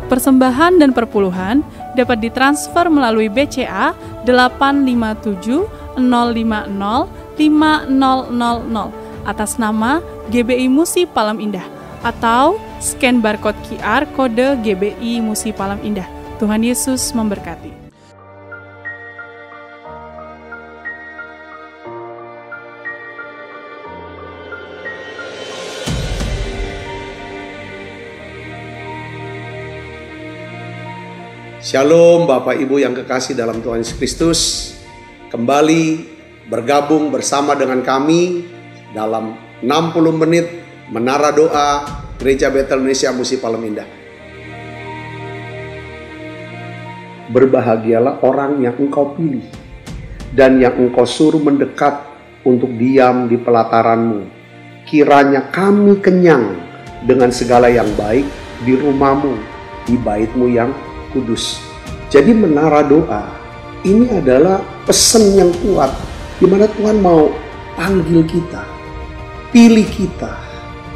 Persembahan dan perpuluhan dapat ditransfer melalui BCA 857 050 5000 atas nama GBI Musi Palem Indah atau scan barcode QR kode GBI Musi Palem Indah. Tuhan Yesus memberkati. Shalom Bapak Ibu yang kekasih dalam Tuhan Yesus Kristus. Kembali bergabung bersama dengan kami dalam 60 menit Menara Doa Gereja Betel Indonesia Musi Palem Indah. Berbahagialah orang yang engkau pilih dan yang engkau suruh mendekat untuk diam di pelataranmu. Kiranya kami kenyang dengan segala yang baik di rumahmu, di baitmu yang kudus. Jadi menara doa ini adalah pesan yang kuat di mana Tuhan mau panggil kita, pilih kita,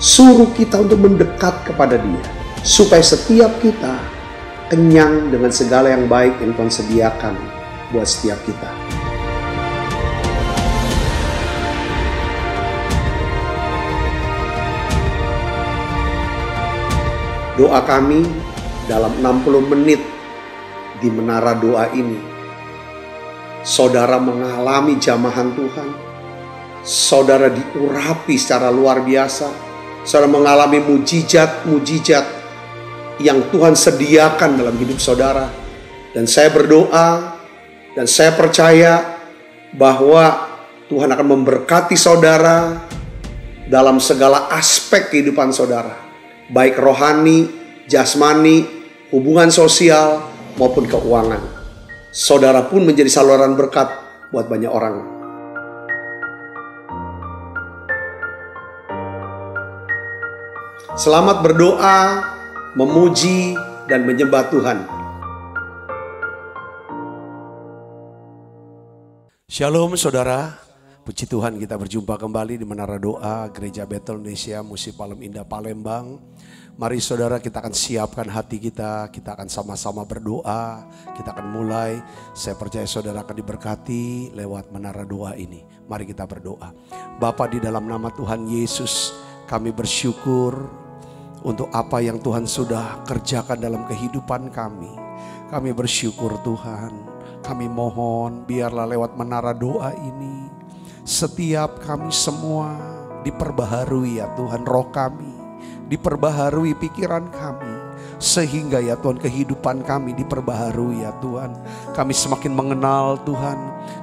suruh kita untuk mendekat kepada Dia, supaya setiap kita kenyang dengan segala yang baik yang Tuhan sediakan buat setiap kita. Doa kami dalam 60 menit di menara doa ini, saudara mengalami jamahan Tuhan, saudara diurapi secara luar biasa, saudara mengalami mujizat-mujizat yang Tuhan sediakan dalam hidup saudara. Dan saya berdoa dan saya percaya bahwa Tuhan akan memberkati saudara dalam segala aspek kehidupan saudara, baik rohani, jasmani, hubungan sosial, maupun keuangan. Saudara pun menjadi saluran berkat buat banyak orang. Selamat berdoa, memuji, dan menyembah Tuhan. Shalom saudara, puji Tuhan kita berjumpa kembali di Menara Doa Gereja Betel Indonesia Musi Palem Indah Palembang. Mari saudara, kita akan siapkan hati kita akan sama-sama berdoa, kita akan mulai. Saya percaya saudara akan diberkati lewat menara doa ini. Mari kita berdoa. Bapa, di dalam nama Tuhan Yesus, kami bersyukur untuk apa yang Tuhan sudah kerjakan dalam kehidupan kami. Kami bersyukur Tuhan, kami mohon biarlah lewat menara doa ini, setiap kami semua diperbaharui ya Tuhan, roh kami diperbaharui, pikiran kami, sehingga ya Tuhan kehidupan kami diperbaharui ya Tuhan. Kami semakin mengenal Tuhan,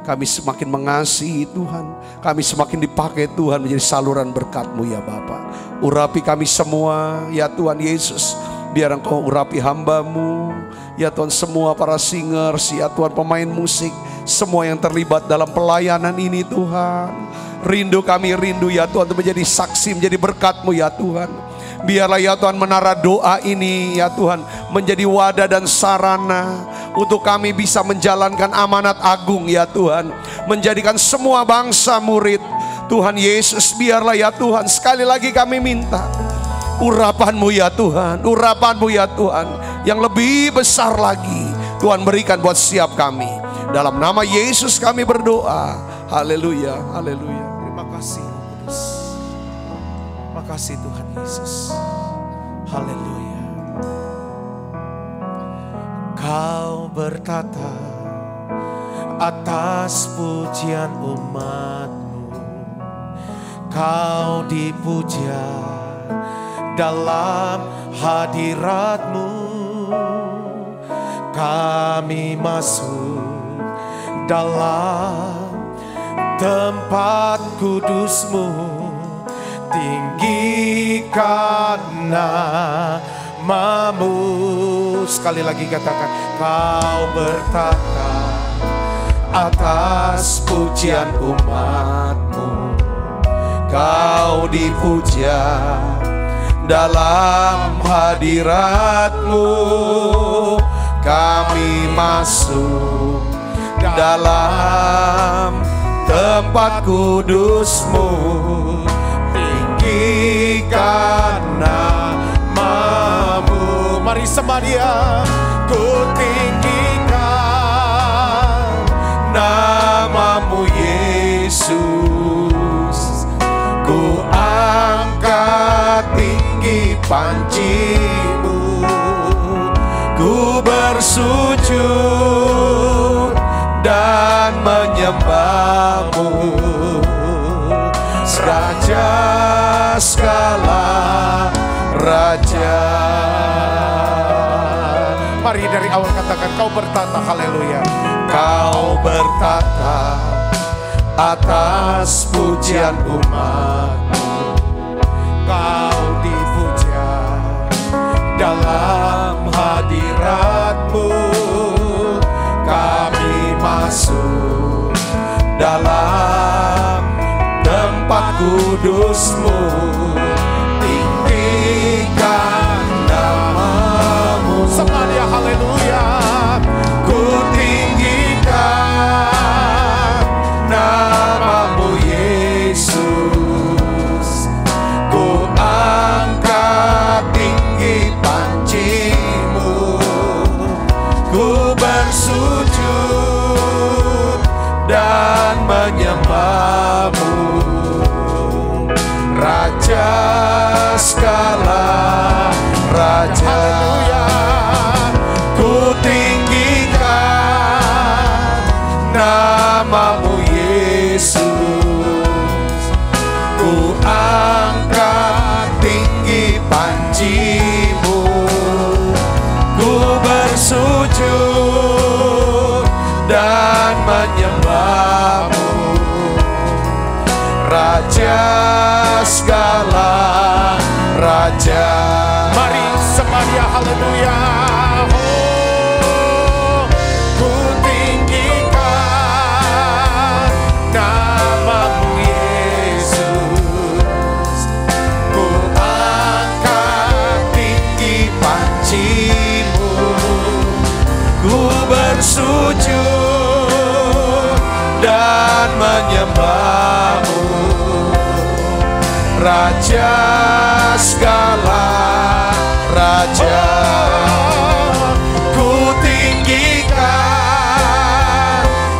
kami semakin mengasihi Tuhan, kami semakin dipakai Tuhan menjadi saluran berkat-Mu ya Bapa. Urapi kami semua ya Tuhan Yesus, biar Engkau urapi hamba-Mu ya Tuhan, semua para singers ya Tuhan, pemain musik, semua yang terlibat dalam pelayanan ini Tuhan. Rindu kami, rindu ya Tuhan untuk menjadi saksi, menjadi berkat-Mu ya Tuhan. Biarlah ya Tuhan menara doa ini ya Tuhan menjadi wadah dan sarana untuk kami bisa menjalankan amanat agung ya Tuhan, menjadikan semua bangsa murid Tuhan Yesus. Biarlah ya Tuhan, sekali lagi kami minta urapan-Mu ya Tuhan, urapan-Mu ya Tuhan yang lebih besar lagi Tuhan berikan buat setiap kami. Dalam nama Yesus kami berdoa. Haleluya, haleluya. Terima kasih Kudus. Terima kasih Tuhan Yesus. Haleluya. Kau bertata atas pujian umat-Mu. Kau dipuja dalam hadirat-Mu. Kami masuk dalam tempat kudus-Mu. Tinggikan nama-Mu. Sekali lagi katakan, Kau bertata atas pujian umat-Mu. Kau dipuja dalam hadirat-Mu. Kami masuk dalam tempat kudus-Mu. Tinggikan nama-Mu. Mari Mari sembah Dia. Ku tinggikan nama-Mu Yesus, ku angkat tinggi panji-Mu, ku bersujud dan menyembah-Mu, Raja segala raja. Mari dari awal katakan, Kau bertata, haleluya. Kau bertata atas pujian umat-Mu, Kau dipuja dalam hadirat-Mu. Kami masuk dalam tempat kudus-Mu, tinggikan nama-Mu. Sembah Dia, haleluya. Ku tinggikan nama-Mu Yesus, ku angkat tinggi panji-Mu, ku bersujud dan menyembah-Mu, Raja segala raja. Haleluya. Ku tinggikan nama-Mu Yesus, ku angkat tinggi panji-Mu, ku bersujud dan menyembah-Mu, Raja segala raja. Mari sembah Dia, haleluya. Oh, ku tinggikan nama-Mu Yesus, ku angkat tinggi panji-Mu, ku bersujud dan menyembah-Mu, Raja segala raja. Ku tinggikan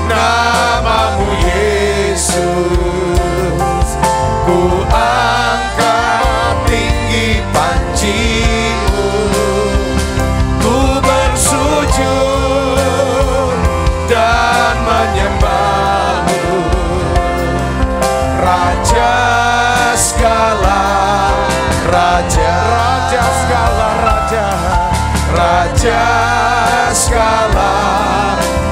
nama-Mu Yesus, ku angkat tinggi panji-Mu, ku bersujud dan menyembah-Mu, Raja segala raja. Raja segala raja, Raja segala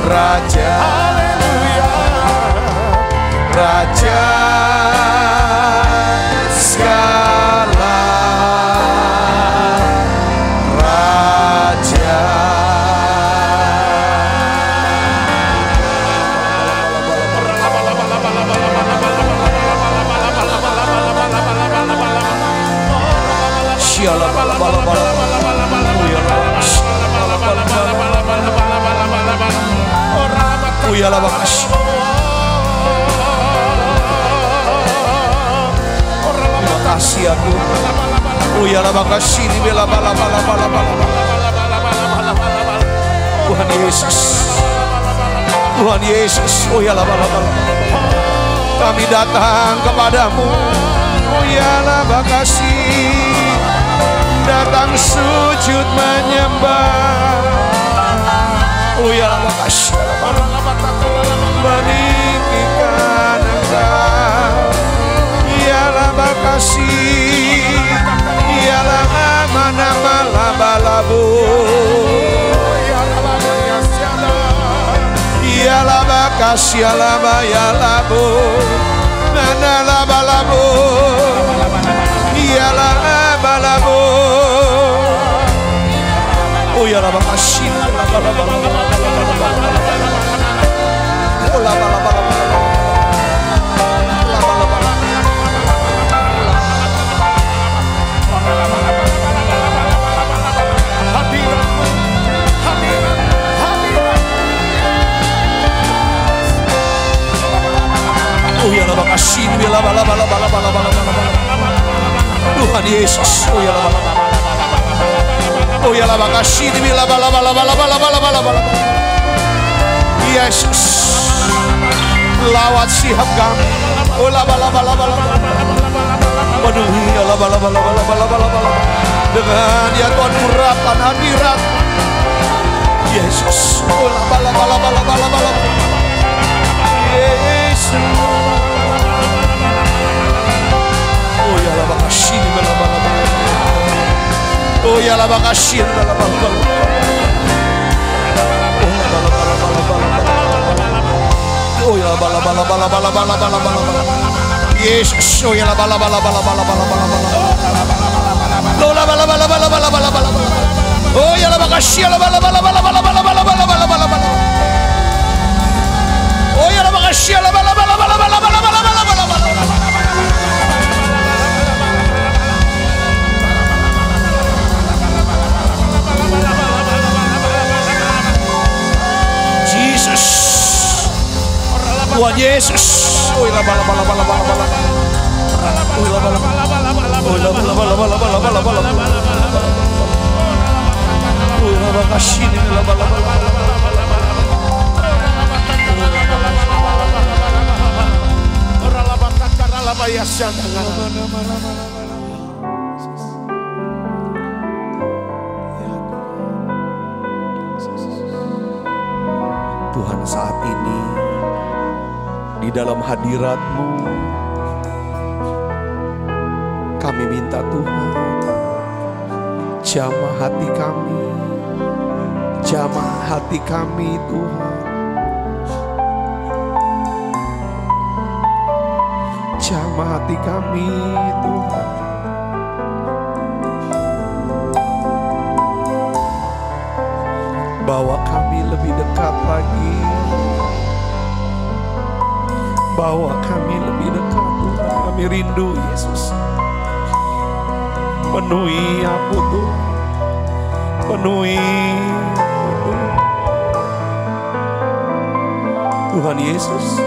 raja. Haleluya. Raja segala raja. Terima kasih ya Tuhan. Tuhan Yesus, Tuhan Yesus, kami datang kepadamu. Datang sujud menyembah. Meninggikan Engkau. Ialah makasih. Ialah nama-nama laba-labu. Ialah makasih, ialah labu. Nana laba-labu. Ialah laba-labu. Oh ya la makasih. Oh ya la makasih. Tuhan Yesus. Oh ya la. Oh ya la makasih di bila bala bala bala bala bala bala bala. Yesus, lawat siap kami. Oh la bala bala bala bala. Penuhi ya la bala bala bala bala bala bala. Dengan ya Tuhan urapan hadirat Yesus. Oh la bala bala bala bala bala. Yesus. Oh ya la makasih di bila bala bala. Oh ya la makasih di bila bala bala. Oh ya bala bala bala bala bala bala bala. Yesus, oh ya bala bala bala bala bala bala bala. Oh la bala bala bala bala bala bala. Oh ya la makasih la bala bala bala bala bala bala bala bala bala bala. Oh ya la makasih la bala bala bala bala bala bala bala bala bala. Jesus. Tuhan Yesus. Oh la bala bala bala bala bala. Oh la bala bala bala bala. Oh la bala bala bala bala bala bala. Oh la makasih ni la bala bala bala bala. Ora la bakara la bayasan. Tuhan, saat ini di dalam hadirat-Mu kami minta Tuhan, jamah hati kami, jamah hati kami Tuhan, jamah hati kami Tuhan. Bawa kami lebih dekat lagi, bawa kami lebih dekat Tuhan. Kami rindu Yesus. Penuhi aku Tuhan, penuhi aku Tuhan Yesus.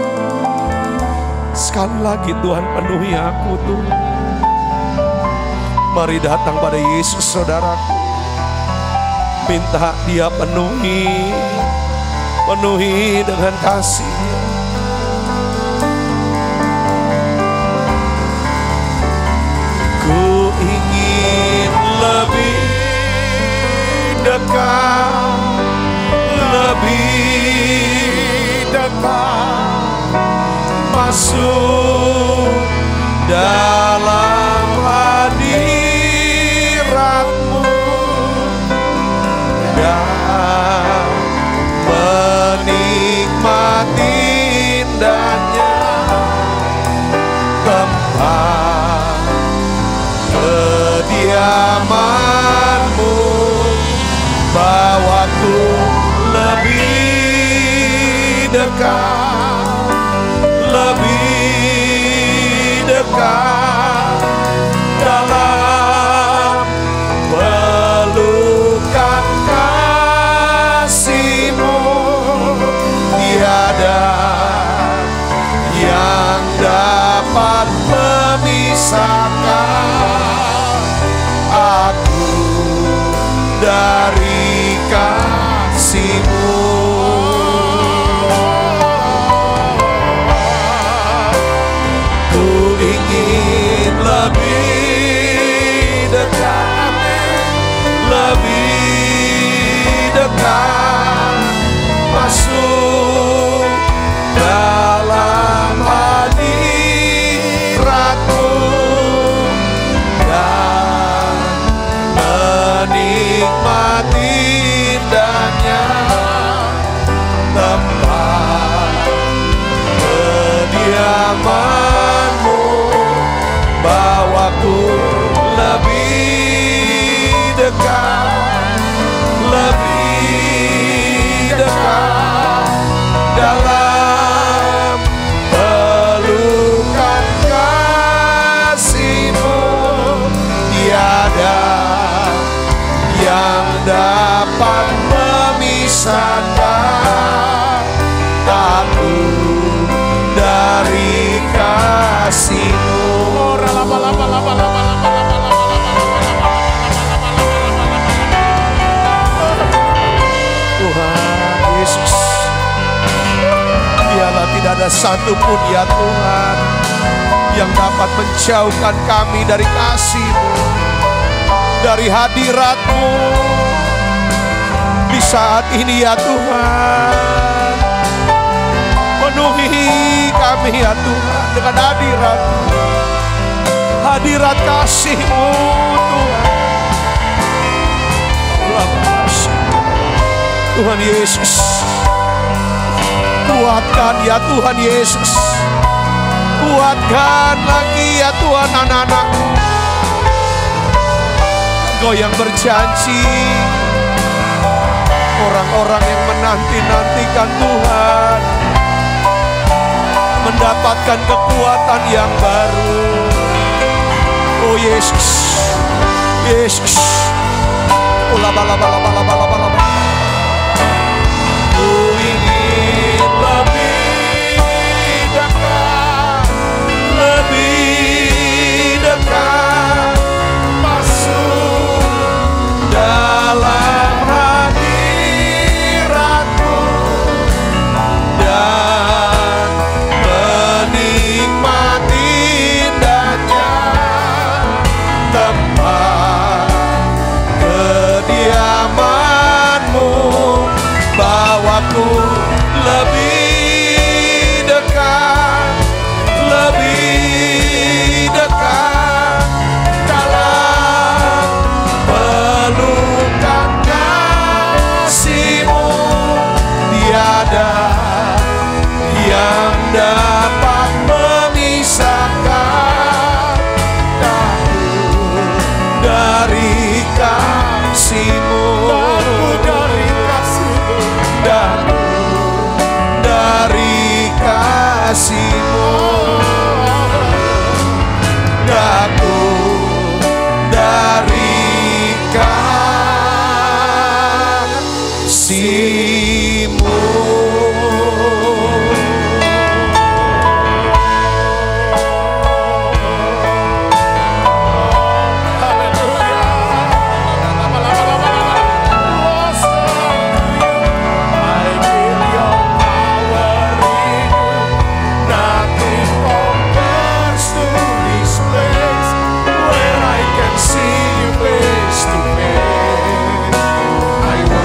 Sekali lagi Tuhan, penuhi aku Tuhan. Mari datang pada Yesus saudaraku, minta Dia penuhi, penuhi dengan kasih-Nya. Ku ingin lebih dekat, lebih dekat, masuk dalam hadirat-Mu dan menikmati indahnya tempat kediaman-Mu. Bawaku lebih dekat, lebih dekat dalam pelukan kasih-Mu. Tiada yang dapat memisahkan aku dari kasih-Mu. Ku ingin lebih dekat, lebih dekat, masuk dalam hadirat-Mu dan menikmati indahnya tempat kediaman-Mu. Bawaku lebih dekat, lebih dekat dalam pelukan kasih-Mu. Tiada yang dapat memisahkan aku dari kasih-Mu. ada satupun ya Tuhan yang dapat menjauhkan kami dari kasih-Mu, dari hadirat-Mu di saat ini ya Tuhan. Penuhi kami ya Tuhan dengan hadirat kasih-Mu Tuhan. Tuhan Yesus, kuatkan ya Tuhan Yesus, kuatkan lagi ya Tuhan anak-anak-Mu. Engkau yang berjanji, orang-orang yang menanti-nantikan Tuhan mendapatkan kekuatan yang baru. Oh Yesus, Yesus, ku ingin lebih dekat masuk dalam hadirat-Mu dan menikmati indahnya tempat kediaman-Mu. Bawaku lebih dekat dalam pelukan kasih-Mu. Tiada yang dapat memisahkan aku dari kasih-Mu, dari kasih-Mu, aku dari kasih-Mu.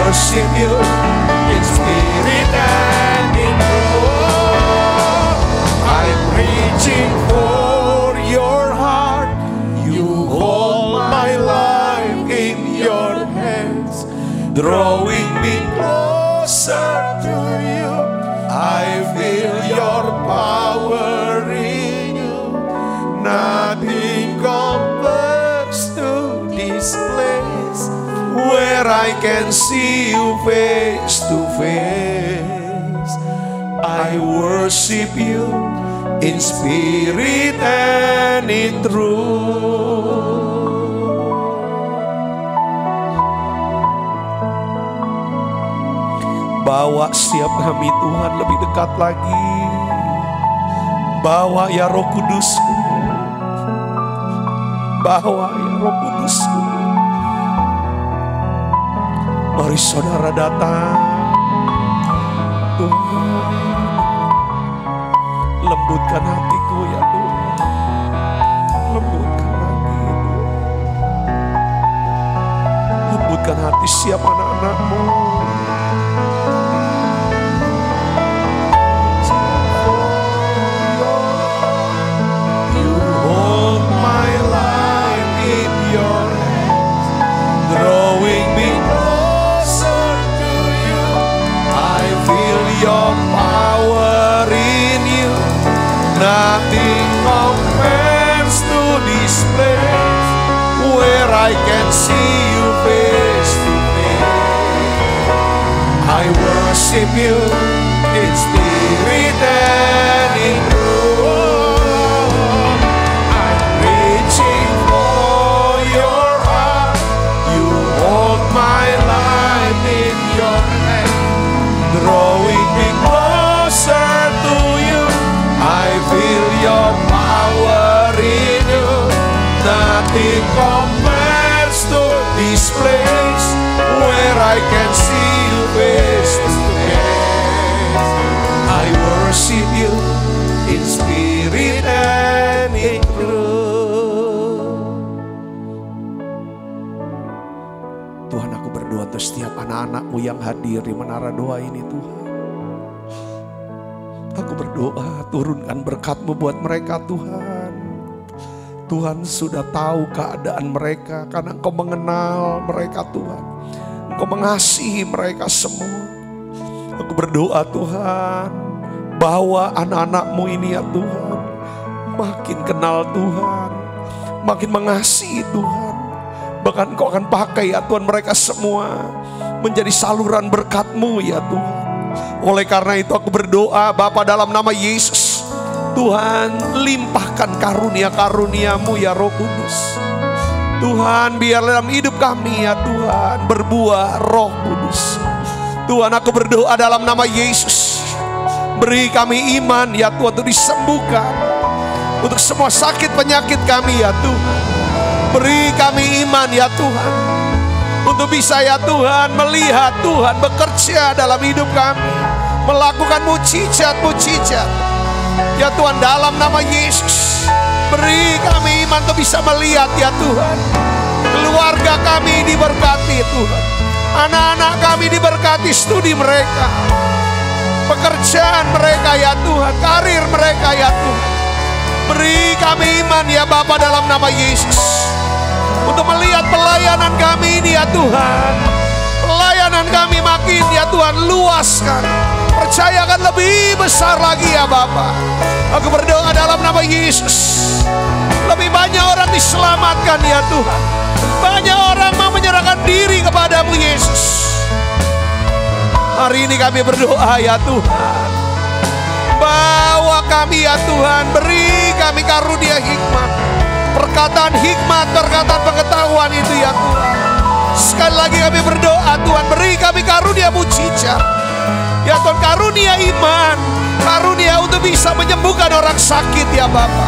Worship You in spirit and in truth. I'm reaching for Your heart. You hold my life in Your hands, drawing me closer to You. I feel Your power in You. Nothing compares to this place where I can see You face to face. I worship You in spirit and in truth. Bawa setiap kami Tuhan lebih dekat lagi. Bawa ya Roh Kudus-Ku, bawa ya Roh Kudus-Ku. Mari saudara datang, Tuhan, lembutkan hatiku ya Tuhan, lembutkan hati Tuhan, lembutkan hati siap anak-anak-Mu. You hold my life in Your hands, drawing me Your power in You. Nothing compares to this place where I can see You face to face. I worship You in spirit and in truth. I'm reaching for Your heart. You hold my life in Your hand, drawing me closer to You. I feel Your power in You. Nothing compares to this place where I can see You face to face. I worship You Tuhan, aku berdoa untuk setiap anak-anak-Mu yang hadir di menara doa ini Tuhan. Aku berdoa turunkan berkat-Mu buat mereka Tuhan. Tuhan sudah tahu keadaan mereka karena Engkau mengenal mereka Tuhan. Engkau mengasihi mereka semua. Aku berdoa Tuhan, bahwa anak-anak-Mu ini ya Tuhan makin kenal Tuhan, makin mengasihi Tuhan. Bahkan Engkau akan pakai ya Tuhan mereka semua menjadi saluran berkat-Mu ya Tuhan. Oleh karena itu aku berdoa Bapa dalam nama Yesus, Tuhan limpahkan karunia-karunia-Mu ya Roh Kudus. Tuhan biar dalam hidup kami ya Tuhan berbuah Roh Kudus. Tuhan aku berdoa dalam nama Yesus, beri kami iman ya Tuhan untuk disembuhkan untuk semua sakit penyakit kami ya Tuhan. Beri kami iman ya Tuhan untuk bisa ya Tuhan melihat Tuhan bekerja dalam hidup kami, melakukan mujizat-mujizat ya Tuhan dalam nama Yesus. Beri kami iman untuk bisa melihat ya Tuhan keluarga kami diberkati Tuhan, anak-anak kami diberkati studi mereka, pekerjaan mereka ya Tuhan, karir mereka ya Tuhan. Beri kami iman ya Bapa dalam nama Yesus untuk melihat pelayanan kami ini ya Tuhan. Pelayanan kami makin ya Tuhan luaskan, percayakan lebih besar lagi ya Bapa. Aku berdoa dalam nama Yesus, lebih banyak orang diselamatkan ya Tuhan. Banyak orang mau menyerahkan diri kepadamu Yesus. Hari ini kami berdoa ya Tuhan, bawa kami ya Tuhan, beri kami karunia hikmat, perkataan hikmat, perkataan pengetahuan itu ya Tuhan. Sekali lagi kami berdoa Tuhan, beri kami karunia mujizat ya Tuhan, karunia iman, karunia untuk bisa menyembuhkan orang sakit ya Bapa.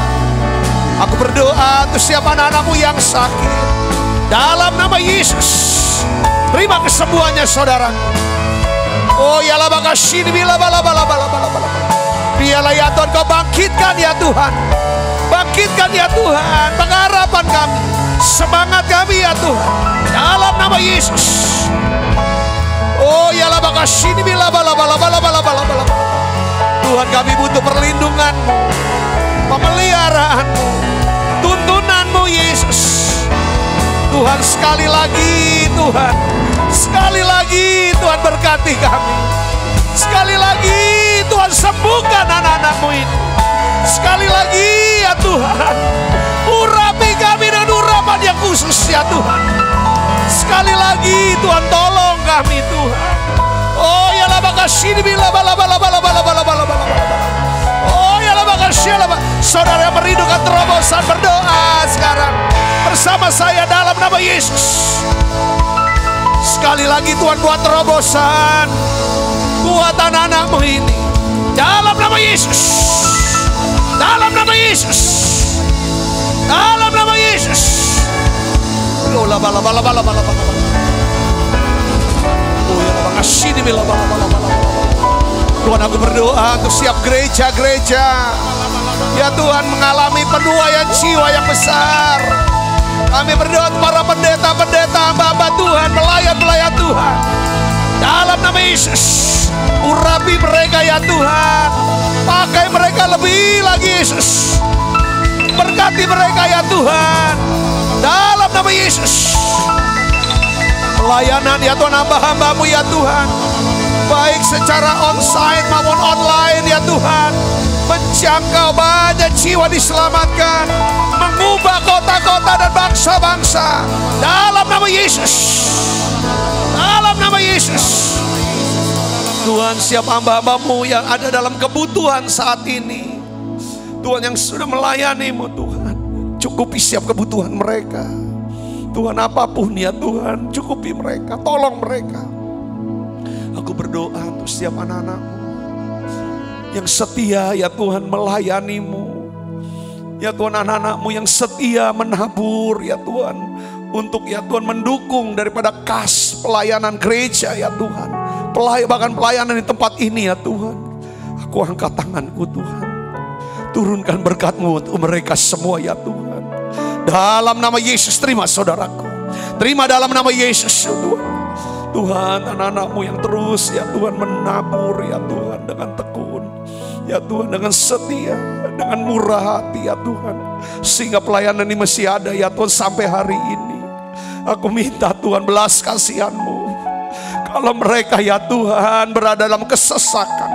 Aku berdoa untuk setiap anak-anak-Mu yang sakit dalam nama Yesus, terima kesembuhannya saudaraku. Oh ya la bakasini bila bala bala bala bala bala. Biarlah ya Tuhan Kau bangkitkan ya Tuhan, bangkitkan ya Tuhan pengharapan kami, semangat kami ya Tuhan dalam nama Yesus. Oh ya la bakasini bila bala bala bala bala bala bala. Tuhan kami butuh perlindungan-Mu, pemeliharaan-Mu, tuntunan-Mu Yesus. Tuhan sekali lagi Tuhan, sekali lagi Tuhan berkati kami. Sekali lagi Tuhan sembuhkan anak-anak-Mu ini. Sekali lagi ya Tuhan, urapi kami dengan urapan yang khusus ya Tuhan. Sekali lagi Tuhan tolong kami Tuhan. Oh ya la bakasini bila bala bala bala bala bala bala bala. Oh ya la bakasini. Saudara yang merindukan terobosan berdoa sekarang bersama saya dalam nama Yesus. Sekali lagi Tuhan buat terobosan buat anak-anak-Mu ini dalam nama Yesus, dalam nama Yesus, dalam nama Yesus. Bala bala bala bala bala bala. Oh ya makasih di bala bala bala bala. Tuhan aku berdoa untuk setiap gereja-gereja ya Tuhan mengalami penuaian jiwa yang besar. Kami berdoa para pendeta-pendeta, hamba Tuhan, pelayan-pelayan Tuhan dalam nama Yesus. Urapi mereka ya Tuhan, pakai mereka lebih lagi Yesus. Berkati mereka ya Tuhan dalam nama Yesus. Pelayanan ya Tuhan, hamba-hamba-Mu ya Tuhan, baik secara onsite maupun online ya Tuhan, menjangkau banyak jiwa diselamatkan, mengubah kota-kota dan bangsa-bangsa dalam nama Yesus, dalam nama Yesus. Tuhan, siap hamba-hamba-Mu yang ada dalam kebutuhan saat ini, Tuhan, yang sudah melayani-Mu Tuhan, cukupi setiap kebutuhan mereka Tuhan, apapun ya Tuhan, cukupi mereka, tolong mereka. Aku berdoa untuk setiap anak-anak-Mu yang setia ya Tuhan melayani-Mu ya Tuhan, anak-anak-Mu yang setia menabur ya Tuhan, untuk ya Tuhan mendukung daripada kas pelayanan gereja ya Tuhan, bahkan pelayanan di tempat ini ya Tuhan. Aku angkat tanganku Tuhan, turunkan berkat-Mu untuk mereka semua ya Tuhan. Dalam nama Yesus, terima saudaraku, Terima dalam nama Yesus ya Tuhan. Tuhan, anak-anak-Mu yang terus ya Tuhan menabur ya Tuhan dengan tekun. Ya Tuhan, dengan setia, dengan murah hati ya Tuhan. Sehingga pelayanan ini masih ada ya Tuhan sampai hari ini. Aku minta Tuhan belas kasihan-Mu. Kalau mereka ya Tuhan berada dalam kesesakan,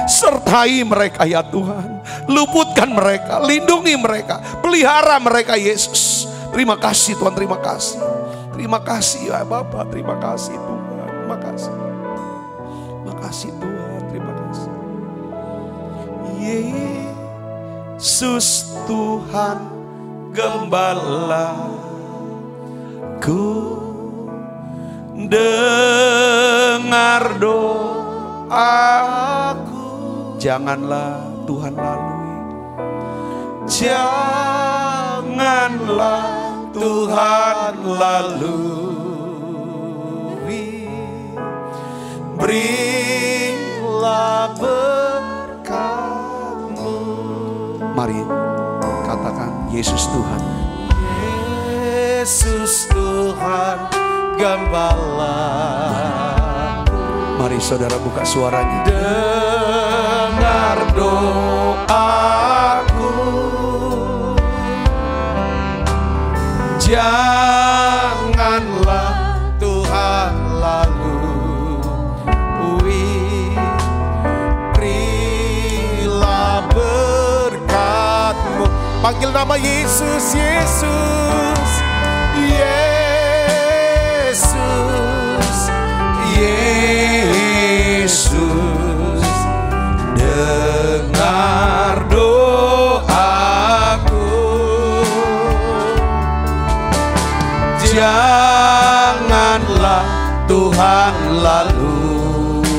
sertai mereka ya Tuhan. Luputkan mereka, lindungi mereka, pelihara mereka Yesus. Terima kasih Tuhan, terima kasih. Terima kasih ya Bapak, terima kasih Tuhan. Terima kasih. Terima kasih Tuhan, terima kasih. Yesus Tuhan Gembalaku, dengar doaku. Janganlah Tuhan lalui, janganlah Tuhan lalui. Berilah berkat-Mu. Mari katakan Yesus Tuhan. Yesus Tuhan Gembalaku. Mari saudara buka suaranya. Dengar doaku, janganlah Tuhan lalui. Berilah berkat-Mu. Panggil nama Yesus, Yesus, Yesus, Yesus. Dengar doaku, janganlah Tuhan lalui.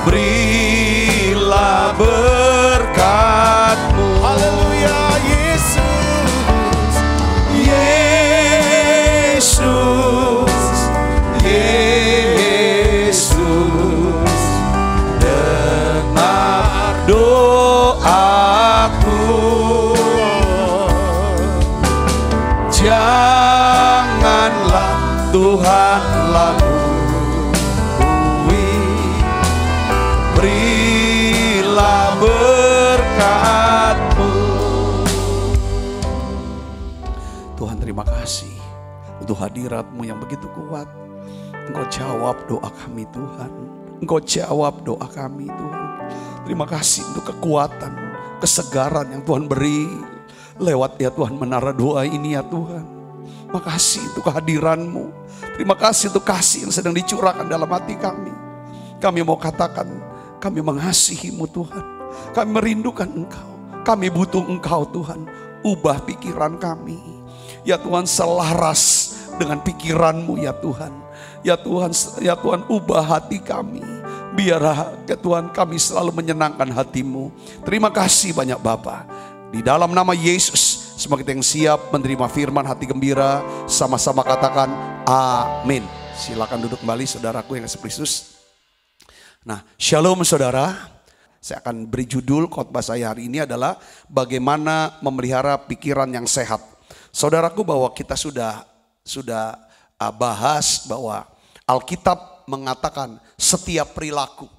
Berilah berkat-Mu. Haleluya. Yesus, Yesus, Yesus. Dengar doaku, janganlah Tuhan lalui. Berilah berkat-Mu. Tuhan, terima kasih untuk hadirat-Mu yang begitu kuat. Engkau jawab doa kami Tuhan. Engkau jawab doa kami Tuhan. Terima kasih untuk kekuatan, kesegaran yang Tuhan beri lewat ya Tuhan menara doa ini ya Tuhan. Makasih untuk kehadiran-Mu. Terima kasih untuk kasih yang sedang dicurahkan dalam hati kami. Kami mau katakan, kami mengasihi-Mu Tuhan. Kami merindukan Engkau. Kami butuh Engkau Tuhan. Ubah pikiran kami. Ya Tuhan, selaras dengan pikiran-Mu ya Tuhan. Ya Tuhan, ubah hati kami. Biar ya Tuhan kami selalu menyenangkan hati-Mu. Terima kasih banyak Bapa. Di dalam nama Yesus, semua kita yang siap menerima firman hati gembira, sama-sama katakan amin. Silakan duduk kembali saudaraku yang kasih Kristus. Nah, shalom saudara. Saya akan beri judul khotbah saya hari ini adalah bagaimana memelihara pikiran yang sehat. Saudaraku, bahwa kita sudah bahas bahwa Alkitab mengatakan setiap perilaku,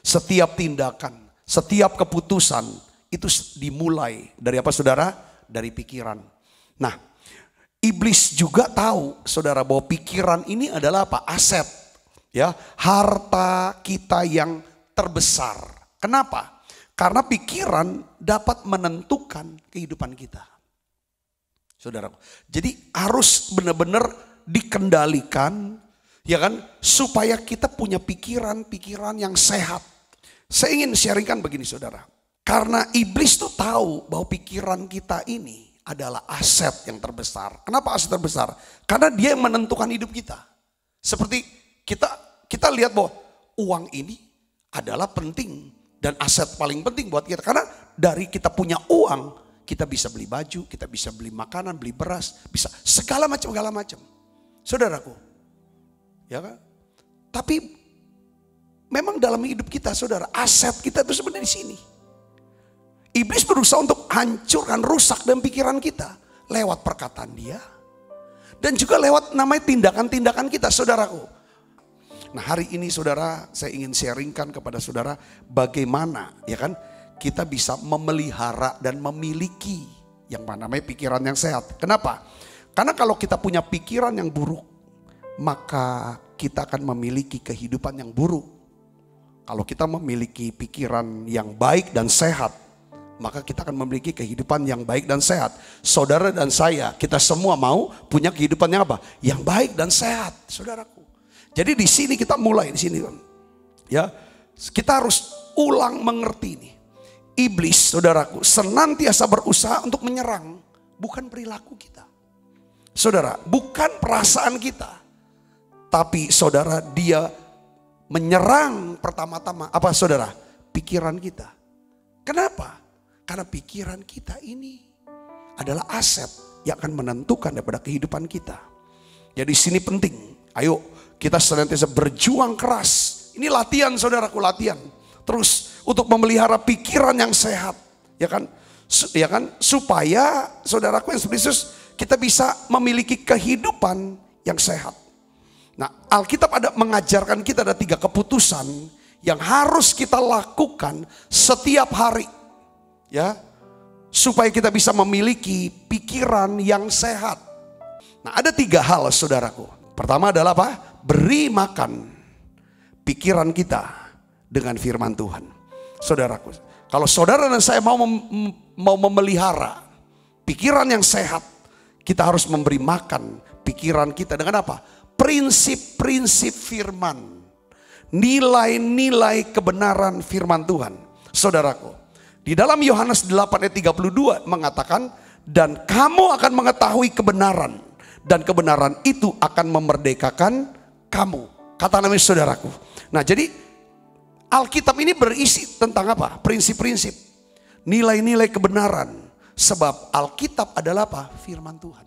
setiap tindakan, setiap keputusan itu dimulai dari apa saudara? Dari pikiran. Nah, iblis juga tahu saudara bahwa pikiran ini adalah apa? Aset. Ya, harta kita yang terbesar. Kenapa? Karena pikiran dapat menentukan kehidupan kita. Saudaraku. Jadi harus benar-benar dikendalikan, ya kan, supaya kita punya pikiran-pikiran yang sehat. Saya ingin sharingkan begini saudara. Karena iblis tuh tahu bahwa pikiran kita ini adalah aset yang terbesar. Kenapa aset terbesar? Karena dia yang menentukan hidup kita. Seperti kita lihat bahwa uang ini adalah penting dan aset paling penting buat kita. Karena dari kita punya uang, kita bisa beli baju, kita bisa beli makanan, beli beras, bisa segala macam. Saudaraku, ya kan? Tapi memang dalam hidup kita, saudara, aset kita itu sebenarnya di sini. Iblis berusaha untuk hancurkan, rusak dalam pikiran kita lewat perkataan dia, Dan juga lewat namanya tindakan-tindakan kita, saudaraku. Nah, hari ini saudara, saya ingin sharingkan kepada saudara bagaimana ya kan kita bisa memelihara dan memiliki yang namanya pikiran yang sehat. Kenapa? Karena kalau kita punya pikiran yang buruk, maka kita akan memiliki kehidupan yang buruk. Kalau kita memiliki pikiran yang baik dan sehat, maka kita akan memiliki kehidupan yang baik dan sehat. Saudara dan saya, kita semua mau punya kehidupan yang apa? Yang baik dan sehat, saudaraku. Jadi di sini kita mulai di sini, ya. Kita harus ulang mengerti ini. Iblis, saudaraku, senantiasa berusaha untuk menyerang, bukan perilaku kita. Saudara, bukan perasaan kita. Tapi saudara, dia menyerang pertama-tama apa saudara? Pikiran kita. Kenapa? Karena pikiran kita ini adalah aset yang akan menentukan daripada kehidupan kita. Jadi sini penting. Ayo kita senantiasa berjuang keras. Ini latihan saudaraku, latihan. Terus untuk memelihara pikiran yang sehat. Ya kan? Supaya saudaraku yang Yesus kita bisa memiliki kehidupan yang sehat. Nah, Alkitab mengajarkan kita ada 3 keputusan yang harus kita lakukan setiap hari. Ya, supaya kita bisa memiliki pikiran yang sehat. Nah, ada 3 hal saudaraku. Pertama adalah apa? Beri makan pikiran kita dengan firman Tuhan. Saudaraku, kalau saudara dan saya mau memelihara pikiran yang sehat, kita harus memberi makan pikiran kita dengan apa? Prinsip-prinsip firman. Nilai-nilai kebenaran firman Tuhan. Saudaraku, di dalam Yohanes 8 ayat 32 mengatakan, dan kamu akan mengetahui kebenaran, dan kebenaran itu akan memerdekakan kamu. Kata namanya saudaraku. Nah, jadi Alkitab ini berisi tentang apa? Prinsip-prinsip, nilai-nilai kebenaran. Sebab Alkitab adalah apa? Firman Tuhan.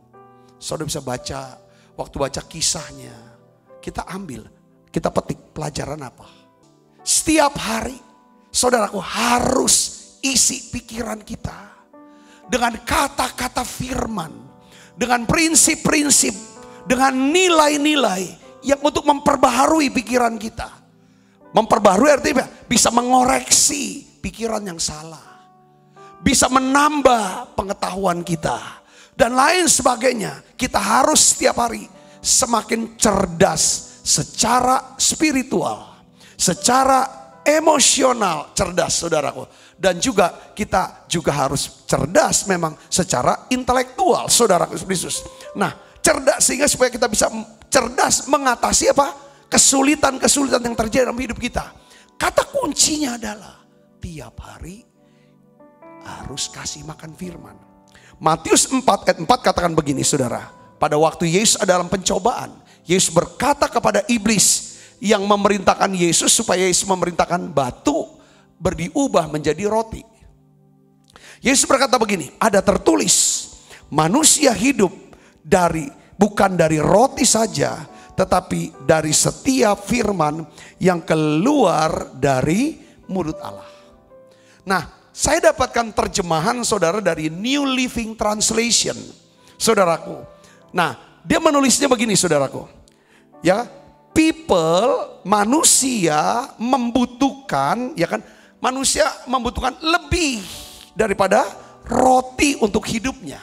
Saudara bisa baca, waktu baca kisahnya, kita ambil, kita petik pelajaran apa. Setiap hari, saudaraku harus isi pikiran kita dengan kata-kata firman, dengan prinsip-prinsip, dengan nilai-nilai yang untuk memperbaharui pikiran kita. Memperbaharui artinya bisa mengoreksi pikiran yang salah. Bisa menambah pengetahuan kita. Dan lain sebagainya. Kita harus setiap hari semakin cerdas secara spiritual. Secara emosional cerdas saudaraku. Dan juga kita juga harus cerdas memang secara intelektual saudaraku Yesus. Nah, cerdas sehingga supaya kita bisa cerdas mengatasi apa? Kesulitan-kesulitan yang terjadi dalam hidup kita. Kata kuncinya adalah tiap hari harus kasih makan firman. Matius 4 ayat 4 katakan begini saudara. Pada waktu Yesus ada dalam pencobaan, Yesus berkata kepada iblis yang memerintahkan Yesus supaya Yesus memerintahkan batu berdiubah menjadi roti. Yesus berkata begini, ada tertulis, manusia hidup bukan dari roti saja, tetapi dari setiap firman yang keluar dari mulut Allah. Nah, saya dapatkan terjemahan saudara dari New Living Translation, saudaraku. Nah, dia menulisnya begini saudaraku. Ya, manusia membutuhkan, ya kan? Manusia membutuhkan lebih daripada roti untuk hidupnya.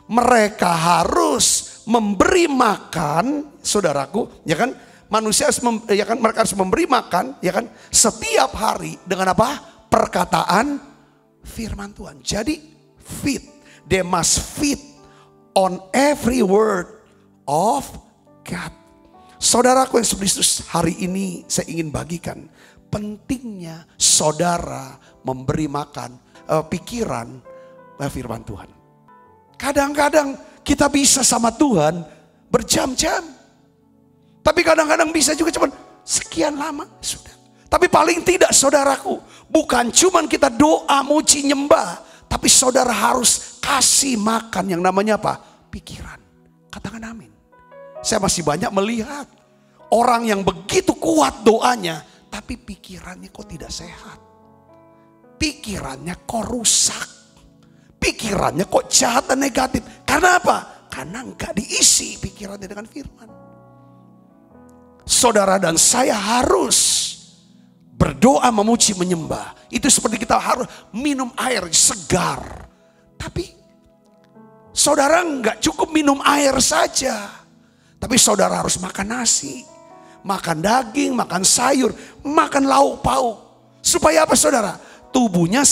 Mereka harus memberi makan, saudaraku, ya kan? Manusia harus mereka harus memberi makan, ya kan? Setiap hari dengan apa? Perkataan firman Tuhan. Jadi they must feed on every word of God. Saudaraku yang Yesus, hari ini saya ingin bagikan pentingnya saudara memberi makan pikiran firman Tuhan. Kadang-kadang kita bisa sama Tuhan berjam-jam. Tapi kadang-kadang bisa juga cuma sekian lama sudah. Tapi paling tidak saudaraku, bukan cuma kita doa, muji, nyembah, tapi saudara harus kasih makan yang namanya apa? Pikiran. Katakan amin. Saya masih banyak melihat orang yang begitu kuat doanya, tapi pikirannya kok tidak sehat. Pikirannya kok rusak. Pikirannya kok jahat dan negatif. Karena apa? karena nggak diisi pikirannya dengan firman. Saudara dan saya harus berdoa, memuji, menyembah. Itu seperti kita harus minum air segar. Tapi saudara nggak cukup minum air saja. Tapi saudara harus makan nasi, makan daging, makan sayur, makan lauk pauk. Supaya apa saudara? Tubuhnya